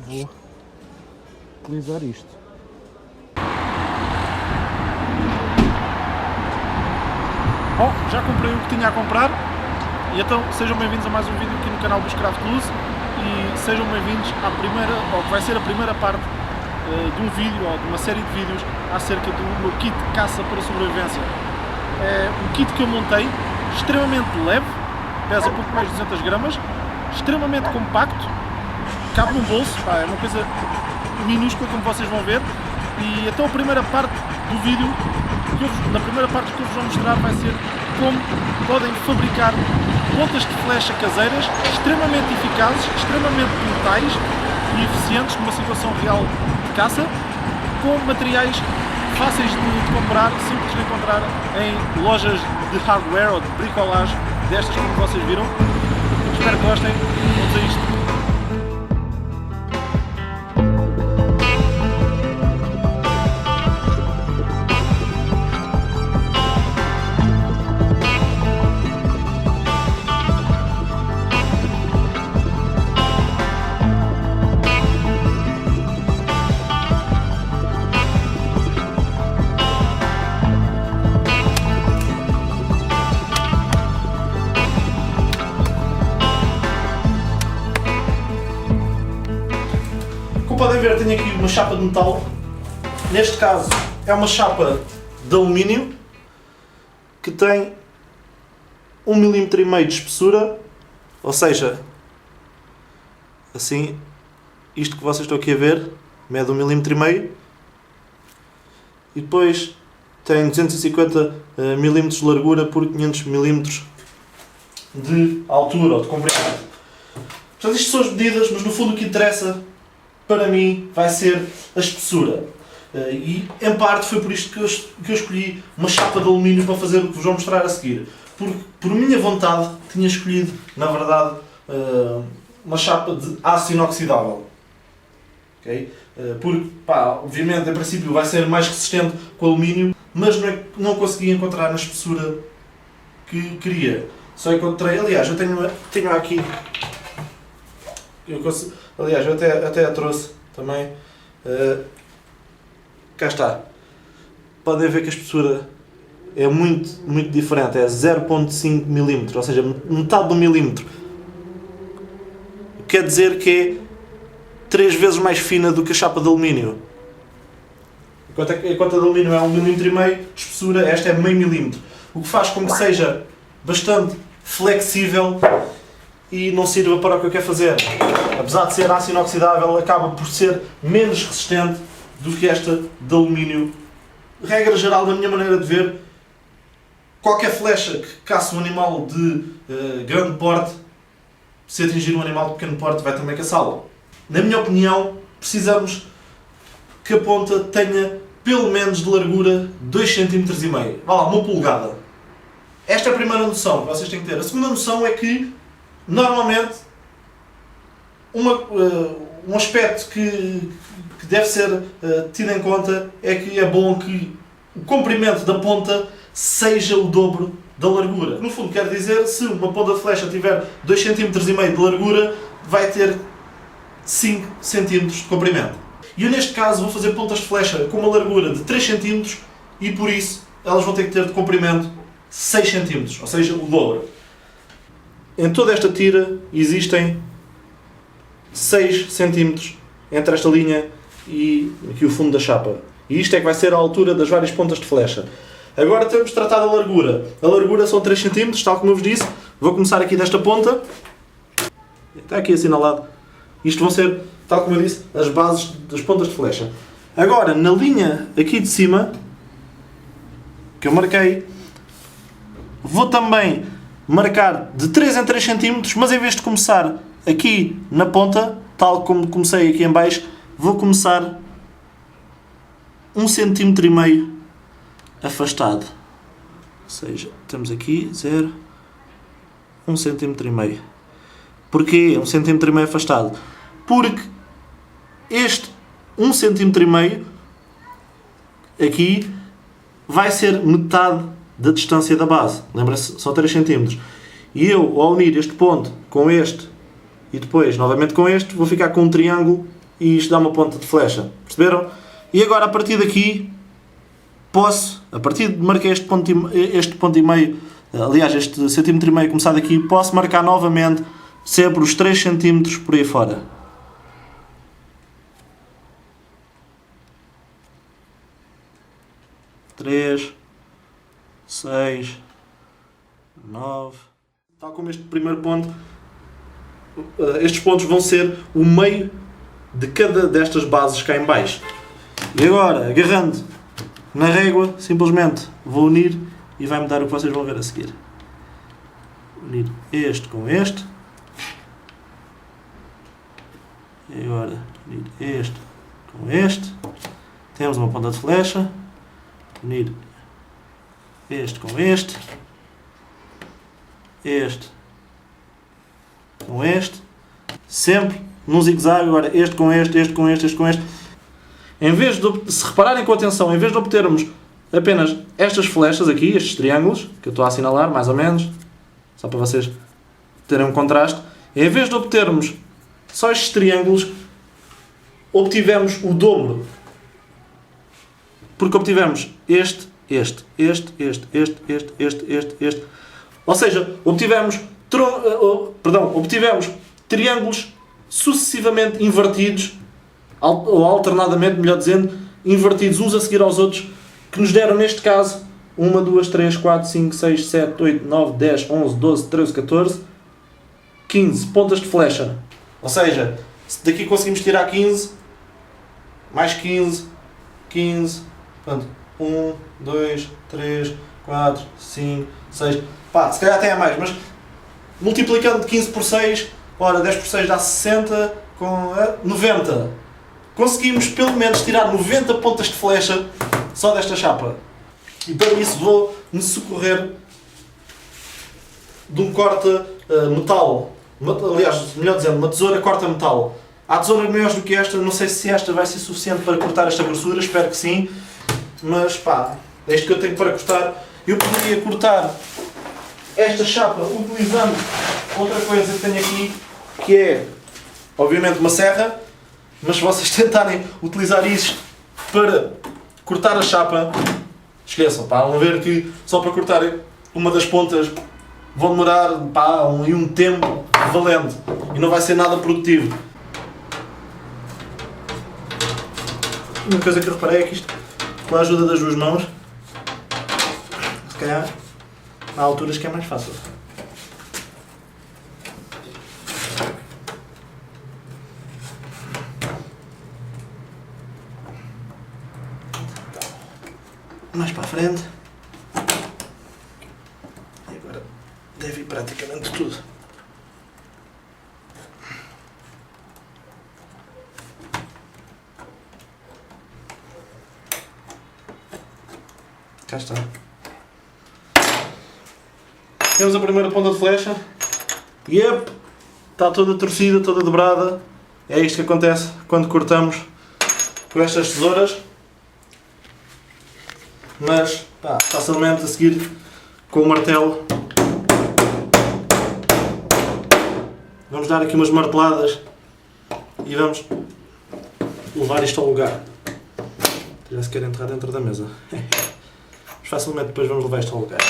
vou utilizar isto. Bom, já comprei o que tinha a comprar e então sejam bem-vindos a mais um vídeo aqui no canal Bushcraft Luz e sejam bem-vindos à primeira, ou que vai ser a primeira parte de um vídeo ou de uma série de vídeos acerca do meu kit de caça para sobrevivência. É um kit que eu montei, extremamente leve, pesa pouco mais de 200 gramas, extremamente compacto, cabe no bolso, pá, é uma coisa minúscula como vocês vão ver. E então a primeira parte do vídeo, na primeira parte que eu vos vou mostrar vai ser como podem fabricar pontas de flecha caseiras extremamente eficazes, extremamente brutais e eficientes numa situação real de caça, com materiais fáceis de comprar, simples de encontrar em lojas de hardware ou de bricolagem destas como vocês viram. Espero que gostem, vamos a isto. Como podem ver, tenho aqui uma chapa de metal. Neste caso é uma chapa de alumínio que tem 1,5 mm de espessura, ou seja, assim, isto que vocês estão aqui a ver mede 1,5 mm e depois tem 250 mm de largura por 500 mm de altura ou de comprimento. Portanto, isto são as medidas, mas no fundo o que interessa para mim vai ser a espessura. E em parte foi por isto que eu escolhi uma chapa de alumínio para fazer o que vos vou mostrar a seguir. Porque por minha vontade tinha escolhido, na verdade, uma chapa de aço inoxidável. Okay? Porque, pá, obviamente, em princípio vai ser mais resistente com alumínio, mas não consegui encontrar na espessura que queria. Só encontrei, aliás, eu tenho aqui. Aliás, eu até a trouxe também. Cá está. Podem ver que a espessura é muito diferente. É 0,5 mm, ou seja, metade de 1 milímetro. Quer dizer que é 3 vezes mais fina do que a chapa de alumínio. Enquanto a de alumínio é 1,5 mm, de espessura, esta é meio milímetro. O que faz com que seja bastante flexível e não sirva para o que eu quero fazer. Apesar de ser aço inoxidável, acaba por ser menos resistente do que esta de alumínio. Regra geral, na minha maneira de ver, qualquer flecha que caça um animal de grande porte, se atingir um animal de pequeno porte, vai também caçá-lo. Na minha opinião, precisamos que a ponta tenha pelo menos de largura 2,5 cm. Vá lá, 1 polegada. Esta é a primeira noção que vocês têm que ter. A segunda noção é que, normalmente, um aspecto que deve ser tido em conta é que é bom que o comprimento da ponta seja o dobro da largura. No fundo, quer dizer, se uma ponta de flecha tiver 2,5 cm de largura, vai ter 5 cm de comprimento. E eu, neste caso, vou fazer pontas de flecha com uma largura de 3 cm e, por isso, elas vão ter que ter de comprimento 6 cm, ou seja, o dobro. Em toda esta tira existem 6 cm entre esta linha e aqui o fundo da chapa. E isto é que vai ser a altura das várias pontas de flecha. Agora temos de tratar da largura. A largura são 3 cm, tal como eu vos disse. Vou começar aqui desta ponta. Está aqui assinalado. Isto vão ser, tal como eu disse, as bases das pontas de flecha. Agora, na linha aqui de cima, que eu marquei, vou também marcar de 3 em 3 cm, mas em vez de começar aqui na ponta, tal como comecei aqui em baixo, vou começar 1,5 cm afastado. Ou seja, temos aqui 0, 1,5 cm. Porquê 1,5 cm afastado? Porque este 1,5 cm aqui vai ser metade da distância da base. Lembra-se, são 3 cm. E eu, ao unir este ponto com este e depois novamente com este, vou ficar com um triângulo e isto dá uma ponta de flecha. Perceberam? E agora a partir daqui posso, a partir de marcar este ponto e meio, aliás este centímetro e meio começado aqui, posso marcar novamente sempre os 3 centímetros por aí fora. Três, 6, 9. Tal como este primeiro ponto, estes pontos vão ser o meio de cada destas bases cá em baixo. E agora, agarrando na régua, simplesmente vou unir e vai-me dar o que vocês vão ver a seguir. Unir este com este. E agora, unir este com este. Temos uma ponta de flecha. Unir este com este. Este com este. Sempre num zigue-zague. Agora este com este, este com este, este com este. Em vez de, se repararem com atenção, em vez de obtermos apenas estas flechas aqui, estes triângulos, que eu estou a assinalar mais ou menos, só para vocês terem um contraste, em vez de obtermos só estes triângulos, obtivemos o dobro. Porque obtivemos este. Ou seja, obtivemos triângulos sucessivamente invertidos, ou alternadamente, melhor dizendo, invertidos uns a seguir aos outros, que nos deram, neste caso, 1, 2, 3, 4, 5, 6, 7, 8, 9, 10, 11, 12, 13, 14, 15 pontas de flecha. Ou seja, se daqui conseguimos tirar 15, mais 15, 15, portanto, 1, 2, 3, 4, 5, 6, pá, se calhar até é mais, mas multiplicando de 15 por 6, ora, 10 por 6 dá 60, com 90. Conseguimos pelo menos tirar 90 pontas de flecha só desta chapa. E para isso vou me socorrer de um corte metal. Aliás, melhor dizendo, uma tesoura corta metal. Há tesouras maiores do que esta, não sei se esta vai ser suficiente para cortar esta grossura, espero que sim. Mas pá, é isto que eu tenho para cortar. Eu poderia cortar esta chapa utilizando outra coisa que tenho aqui, que é, obviamente, uma serra. Mas se vocês tentarem utilizar isto para cortar a chapa, esqueçam, pá, vão ver que só para cortar uma das pontas vão demorar um tempo valente e não vai ser nada produtivo. Uma coisa que eu reparei é que isto, com a ajuda das duas mãos, se calhar há alturas que é mais fácil. Mais para a frente. E agora deve ir praticamente tudo. Cá está. Temos a primeira ponta de flecha. Yep! Está toda torcida, toda dobrada. É isto que acontece quando cortamos com estas tesouras. Mas pá, facilmente a seguir com o martelo vamos dar aqui umas marteladas e vamos levar isto ao lugar. Já se quer entrar dentro da mesa. Mas facilmente depois vamos levar isto ao lugar.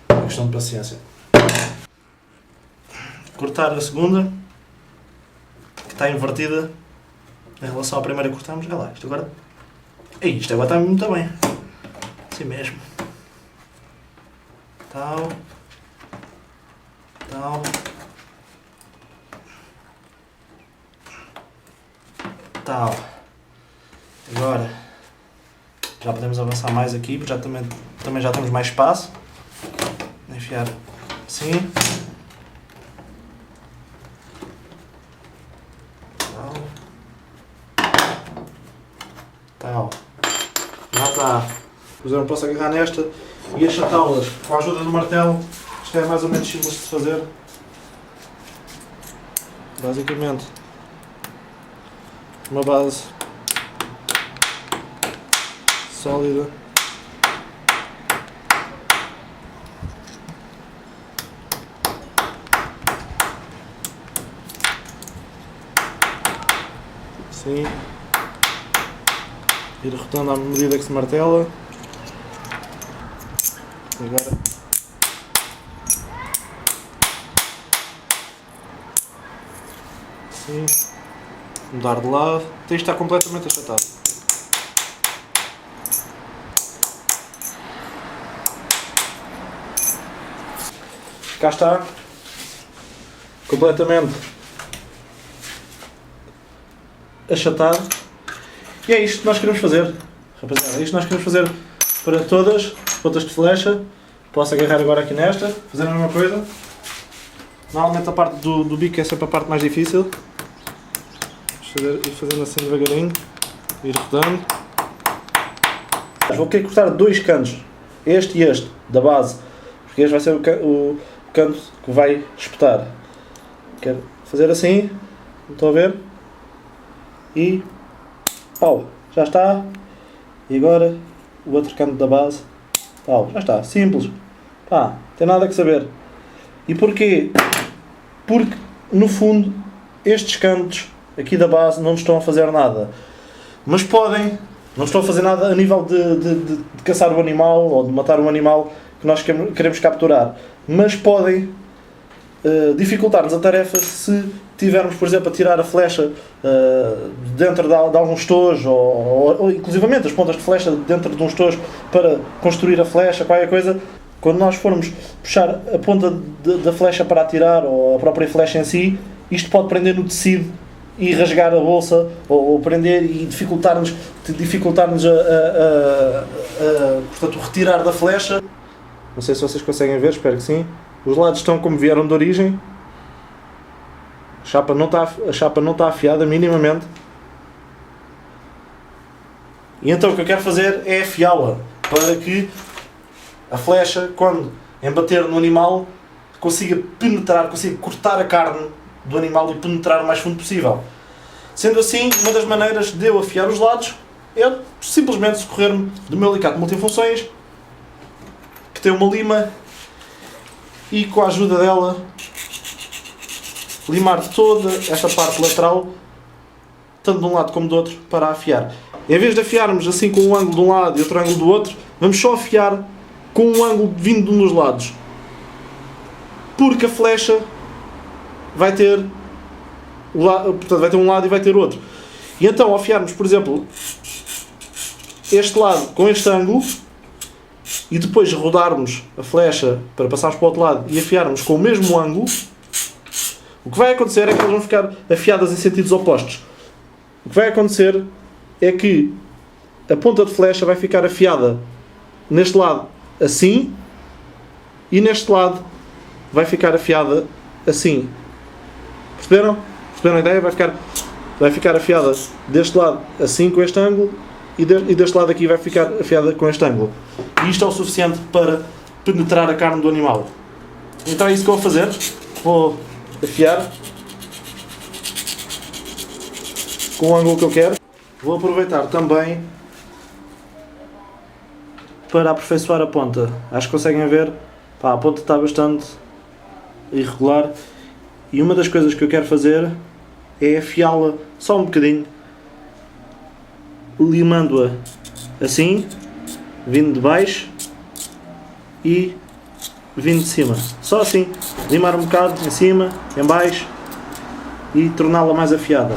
É uma questão de paciência. Cortar a segunda, que está invertida em relação à primeira que cortamos. Olha lá, isto agora. Isto agora está muito bem. Assim mesmo. Tal. Agora já podemos avançar mais aqui, porque também já temos mais espaço. Enfiar assim. Tal. Já está. Pois eu não posso agarrar nesta e achatá-las com a ajuda do martelo. Isto é mais ou menos simples de fazer. Basicamente, uma base sólida. Assim. Ir rotando à medida que se martela. E agora assim, mudar de lado, tem que estar completamente achatado. Cá está, completamente achatado. E é isto que nós queremos fazer, rapaziada, é isto que nós queremos fazer para todas as pontas de flecha. Posso agarrar agora aqui nesta, fazer a mesma coisa. Normalmente a parte do bico é sempre a parte mais difícil. Ir fazendo assim devagarinho, ir rodando. Vou querer cortar dois cantos, este e este, da base, porque este vai ser o canto que vai espetar. Quero fazer assim, estão a ver? E pau, já está. E agora o outro canto da base, pau, já está, simples. Pá, não tem nada que saber. E porquê? Porque no fundo estes cantos aqui da base não estão a fazer nada, mas podem, não estão a fazer nada a nível de caçar o animal ou de matar um animal que nós queremos capturar, mas podem dificultar-nos a tarefa se tivermos, por exemplo, a tirar a flecha dentro de alguns tojos ou inclusivamente as pontas de flecha dentro de uns tojos para construir a flecha, qualquer coisa. Quando nós formos puxar a ponta da flecha para atirar, ou a própria flecha em si, isto pode prender no tecido e rasgar a bolsa, ou prender e dificultar-nos portanto, o retirar da flecha. Não sei se vocês conseguem ver, espero que sim. Os lados estão como vieram de origem. A chapa não está afiada minimamente. E então o que eu quero fazer é afiá-la, para que a flecha, quando embater no animal, consiga penetrar, consiga cortar a carne do animal e penetrar o mais fundo possível. Sendo assim, uma das maneiras de eu afiar os lados é simplesmente socorrer-me do meu alicate multifunções, que tem uma lima, e com a ajuda dela limar toda esta parte lateral, tanto de um lado como do outro, para afiar. Em vez de afiarmos assim com um ângulo de um lado e outro ângulo do outro, vamos só afiar com um ângulo vindo de um dos lados, porque a flecha vai ter portanto, vai ter um lado e vai ter outro. E então, ao afiarmos, por exemplo, este lado com este ângulo e depois rodarmos a flecha para passarmos para o outro lado e afiarmos com o mesmo ângulo, o que vai acontecer é que elas vão ficar afiadas em sentidos opostos. O que vai acontecer é que a ponta de flecha vai ficar afiada neste lado assim, e neste lado vai ficar afiada assim. Perceberam? Perceberam a ideia? Vai ficar afiada deste lado assim com este ângulo, e deste lado aqui vai ficar afiada com este ângulo. E isto é o suficiente para penetrar a carne do animal. Então é isso que eu vou fazer. Vou afiar com o ângulo que eu quero. Vou aproveitar também para aperfeiçoar a ponta. Acho que conseguem ver, pá, a ponta está bastante irregular, e uma das coisas que eu quero fazer é afiá-la só um bocadinho, limando-a assim, vindo de baixo e vindo de cima. Só assim, limar um bocado em cima, em baixo, e torná-la mais afiada.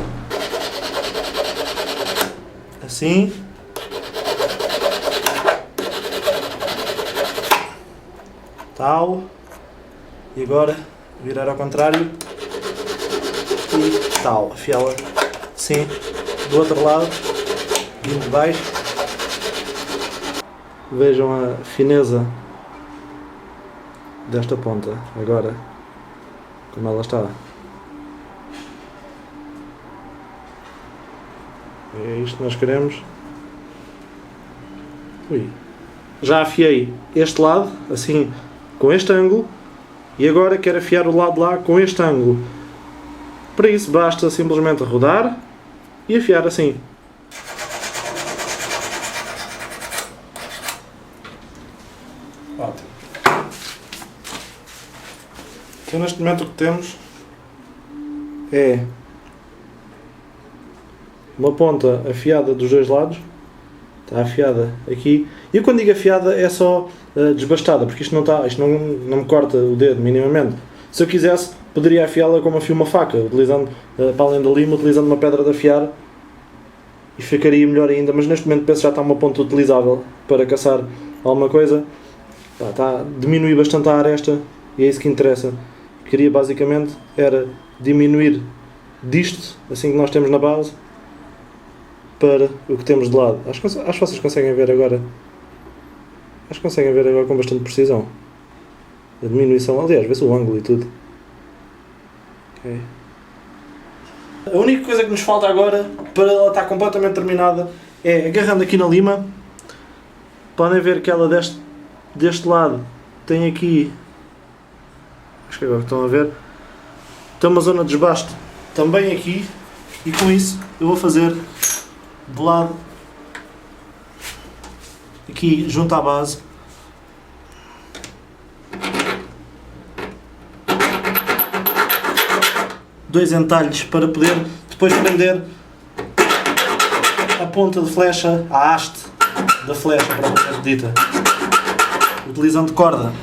Assim. Tal. E agora virar ao contrário e tal, afiá-la assim do outro lado, vindo de baixo. Vejam a fineza desta ponta agora, como ela está. É isto que nós queremos. Ui. Já afiei este lado assim com este ângulo, e agora quero afiar o lado de lá com este ângulo. Para isso basta simplesmente rodar e afiar assim. Ótimo. Então neste momento o que temos é uma ponta afiada dos dois lados, Está afiada aqui. E eu quando digo afiada é só desbastada, porque isto não me corta o dedo minimamente. Se eu quisesse, poderia afiá-la como afio uma faca, utilizando, para além da lima, utilizando uma pedra de afiar, e ficaria melhor ainda, mas neste momento penso que já está uma ponta utilizável para caçar alguma coisa. Diminui bastante a aresta e é isso que interessa. O que queria basicamente era diminuir disto, assim que nós temos na base, para o que temos de lado. Acho que vocês conseguem ver agora. Acho que conseguem ver agora com bastante precisão. A diminuição, aliás, vê-se o ângulo e tudo. Okay. A única coisa que nos falta agora, para ela estar completamente terminada, é agarrando aqui na lima. Podem ver que ela deste lado tem aqui, acho que agora estão a ver, tem uma zona de desbaste também aqui, e com isso eu vou fazer de lado, aqui junto à base, dois entalhes para poder depois prender a ponta de flecha, a haste da flecha propriamente dita, utilizando corda.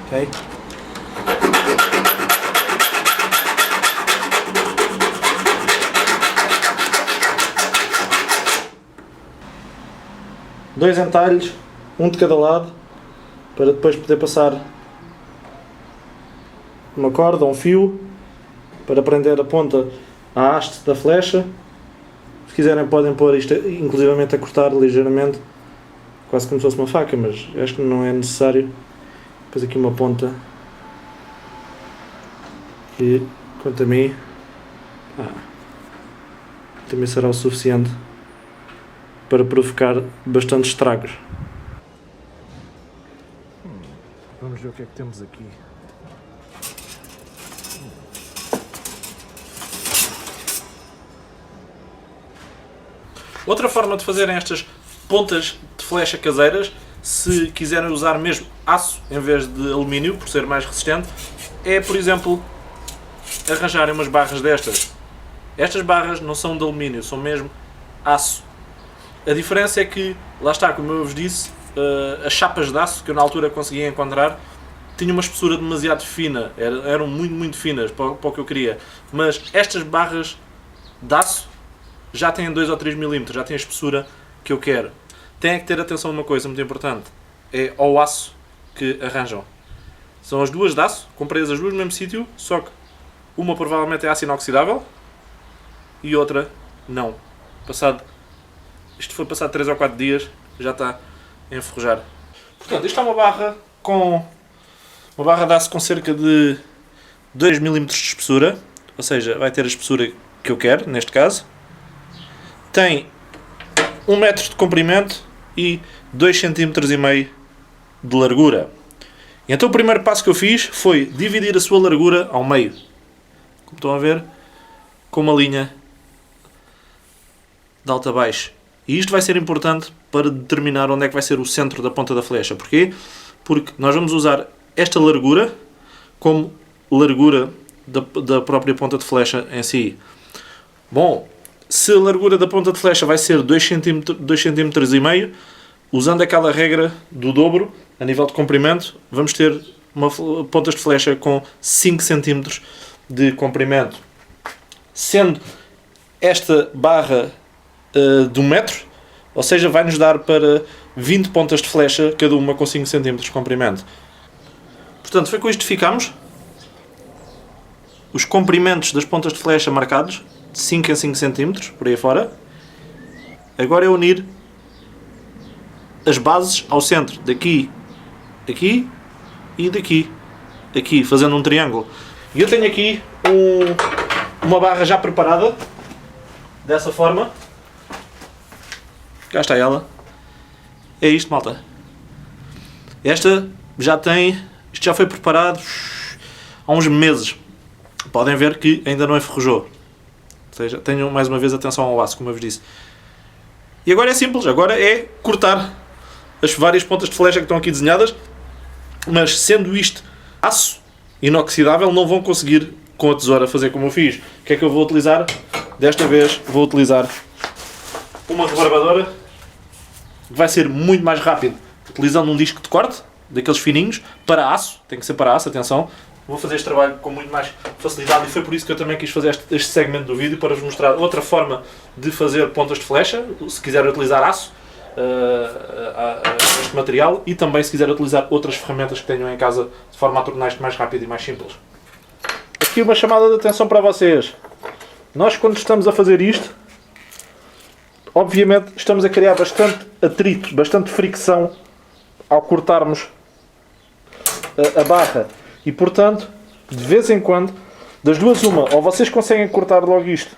Ok? Dois entalhes, um de cada lado, para depois poder passar uma corda, um fio, para prender a ponta à haste da flecha. Se quiserem podem pôr isto inclusivamente a cortar ligeiramente, quase como se fosse uma faca, mas acho que não é necessário. Depois aqui uma ponta que, quanto a mim, também será o suficiente para provocar bastante estragos. Vamos ver o que é que temos aqui. Outra forma de fazerem estas pontas de flecha caseiras, se quiserem usar mesmo aço em vez de alumínio, por ser mais resistente, é, por exemplo, arranjarem umas barras destas. Estas barras não são de alumínio, são mesmo aço. A diferença é que, lá está, como eu vos disse, as chapas de aço que eu na altura conseguia encontrar tinham uma espessura demasiado fina, eram muito finas para o que eu queria. Mas estas barras de aço já têm 2 ou 3 milímetros, já têm a espessura que eu quero. Têm que ter atenção a uma coisa muito importante, é ao aço que arranjam. São as duas de aço, comprei as duas no mesmo sítio, só que uma provavelmente é aço inoxidável e outra não. Isto foi passado 3 ou 4 dias, já está a enferrujar. Portanto, isto é uma barra de aço com cerca de 2 mm de espessura, ou seja, vai ter a espessura que eu quero, neste caso. Tem 1 metro de comprimento e 2,5 cm de largura. E então o primeiro passo que eu fiz foi dividir a sua largura ao meio. Como estão a ver, com uma linha de alto a baixo. E isto vai ser importante para determinar onde é que vai ser o centro da ponta da flecha. Porquê? Porque nós vamos usar esta largura como largura da própria ponta de flecha em si. Bom, se a largura da ponta de flecha vai ser 2,5 cm, usando aquela regra do dobro, a nível de comprimento, vamos ter pontas de flecha com 5 cm de comprimento. Sendo esta barra de 1 metro, ou seja, vai-nos dar para 20 pontas de flecha, cada uma com 5 cm de comprimento. Portanto, foi com isto que ficamos. Os comprimentos das pontas de flecha marcados, de 5 em 5 cm, por aí fora. Agora é unir as bases ao centro, daqui, aqui e daqui, aqui, fazendo um triângulo. E eu tenho aqui uma barra já preparada, dessa forma. Cá está ela. É isto, malta. Esta já tem, isto já foi preparado há uns meses. Podem ver que ainda não enferrujou. Ou seja, tenham mais uma vez atenção ao aço, como eu vos disse. E agora é simples, agora é cortar as várias pontas de flecha que estão aqui desenhadas, mas sendo isto aço inoxidável, não vão conseguir com a tesoura fazer como eu fiz. O que é que eu vou utilizar? Desta vez vou utilizar uma rebarbadora que vai ser muito mais rápido utilizando um disco de corte, daqueles fininhos, para aço, tem que ser para aço, atenção. Vou fazer este trabalho com muito mais facilidade e foi por isso que eu também quis fazer este segmento do vídeo, para vos mostrar outra forma de fazer pontas de flecha, se quiserem utilizar aço, este material, e também se quiser utilizar outras ferramentas que tenham em casa de forma a tornar isto mais rápido e mais simples. Aqui uma chamada de atenção para vocês. Nós, quando estamos a fazer isto, obviamente estamos a criar bastante atrito, bastante fricção ao cortarmos a barra e, portanto, de vez em quando, das duas uma, ou vocês conseguem cortar logo isto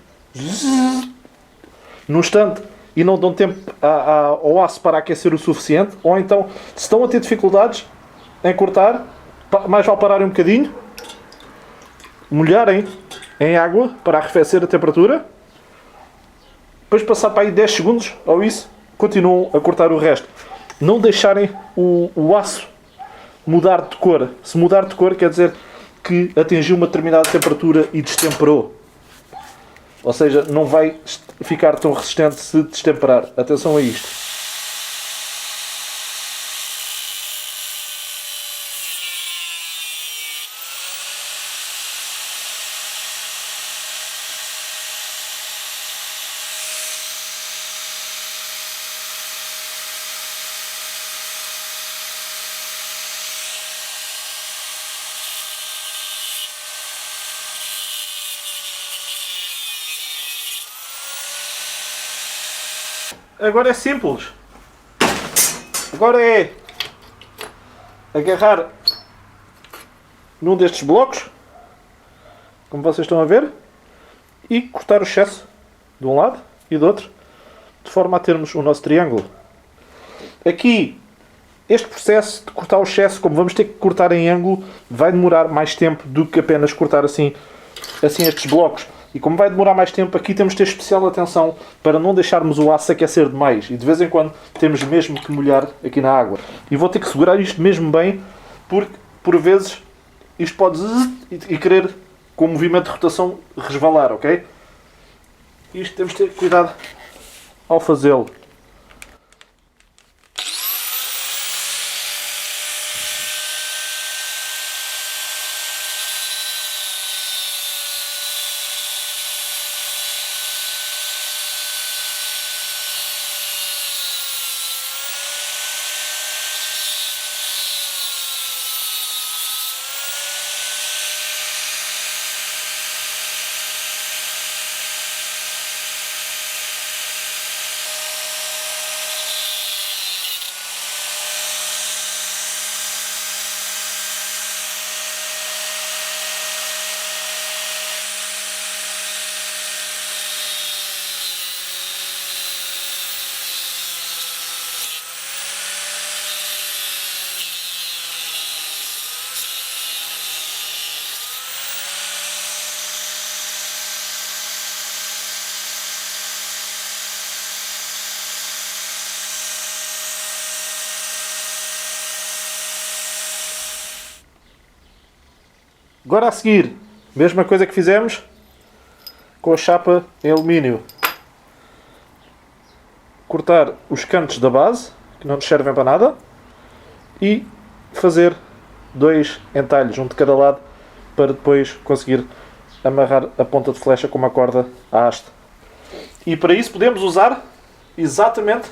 num instante e não dão tempo ao aço para aquecer o suficiente, ou então, se estão a ter dificuldades em cortar, mais vale pararem um bocadinho, molharem em água para arrefecer a temperatura, depois passar para aí 10 segundos ou isso, continuam a cortar o resto. Não deixarem o aço mudar de cor. Se mudar de cor quer dizer que atingiu uma determinada temperatura e destemperou. Ou seja, não vai ficar tão resistente se destemperar. Atenção a isto. Agora é simples. Agora é agarrar num destes blocos, como vocês estão a ver, e cortar o excesso de um lado e do outro, de forma a termos o nosso triângulo. Aqui, este processo de cortar o excesso, como vamos ter que cortar em ângulo, vai demorar mais tempo do que apenas cortar assim estes blocos. E como vai demorar mais tempo, aqui temos de ter especial atenção para não deixarmos o aço aquecer demais. E de vez em quando temos mesmo que molhar aqui na água. E vou ter que segurar isto mesmo bem, porque por vezes isto pode e querer, com o movimento de rotação, resvalar, ok? Isto temos de ter cuidado ao fazê-lo. Agora a seguir, mesma coisa que fizemos com a chapa em alumínio. Cortar os cantos da base, que não nos servem para nada, e fazer 2 entalhos, um de cada lado, para depois conseguir amarrar a ponta de flecha com uma corda à haste. E para isso podemos usar exatamente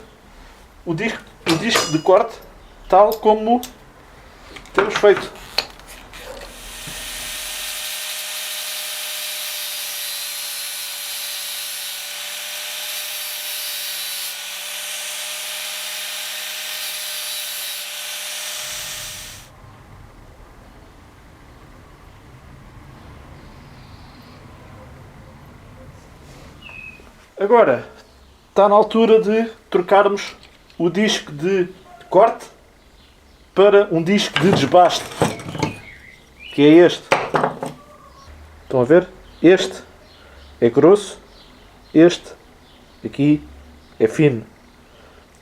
o disco de corte, tal como temos feito. Agora, está na altura de trocarmos o disco de corte para um disco de desbaste, que é este. Estão a ver? Este é grosso, este aqui é fino.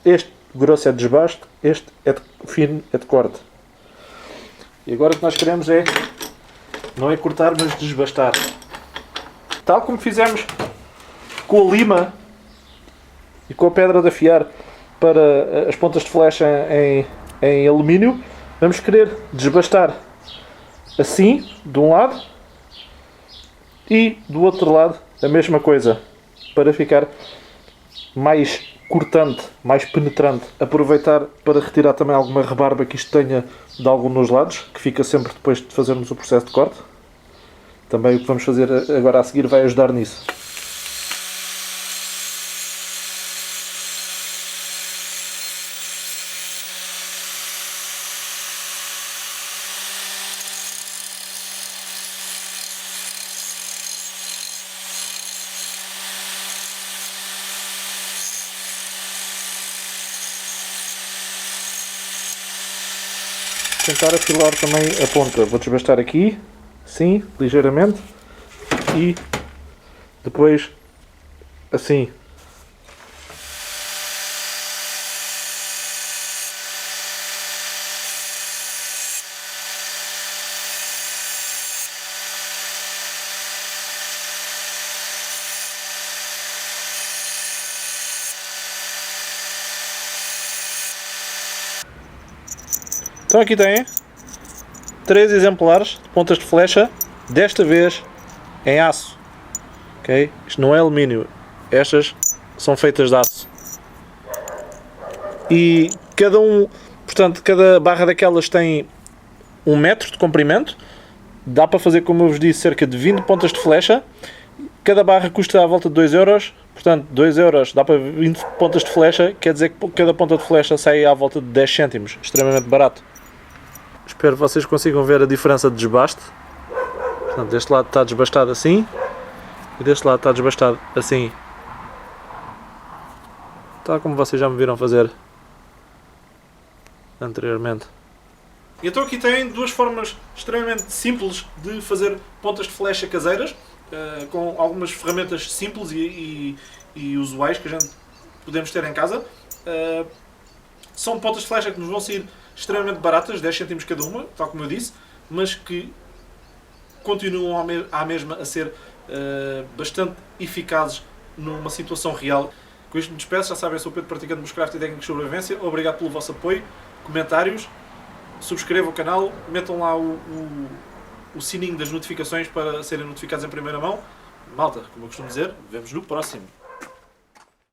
Este grosso é de desbaste, este é de fino, é de corte. E agora o que nós queremos é, não é cortar, mas desbastar. Tal como fizemos com a lima, e com a pedra de afiar para as pontas de flecha em alumínio, vamos querer desbastar assim, de um lado, e do outro lado a mesma coisa, para ficar mais cortante, mais penetrante. Aproveitar para retirar também alguma rebarba que isto tenha de algum nos lados, que fica sempre depois de fazermos o processo de corte. Também o que vamos fazer agora a seguir vai ajudar nisso. Tentar afilar também a ponta. Vou desbastar aqui, assim, ligeiramente, e depois assim. Então aqui têm 3 exemplares de pontas de flecha, desta vez em aço. Okay? Isto não é alumínio, estas são feitas de aço. E cada barra daquelas tem 1 metro de comprimento. Dá para fazer, como eu vos disse, cerca de 20 pontas de flecha. Cada barra custa à volta de 2 euros. Portanto, 2 euros dá para 20 pontas de flecha. Quer dizer que cada ponta de flecha sai à volta de 10 cêntimos. Extremamente barato. Espero que vocês consigam ver a diferença de desbaste. Portanto, deste lado está desbastado assim. E deste lado está desbastado assim. Tal como vocês já me viram fazer anteriormente. Então aqui tem 2 formas extremamente simples de fazer pontas de flecha caseiras, com algumas ferramentas simples e usuais que a gente podemos ter em casa. São pontas de flecha que nos vão sair extremamente baratas, 10 cêntimos cada uma, tal como eu disse, mas que continuam à mesma a ser bastante eficazes numa situação real. Com isto me despeço, já sabem, eu sou o Pedro, praticante de bushcraft e técnicas de sobrevivência. Obrigado pelo vosso apoio, comentários, subscrevam o canal, metam lá o sininho das notificações para serem notificados em primeira mão. Malta, como eu costumo dizer, vemos no próximo.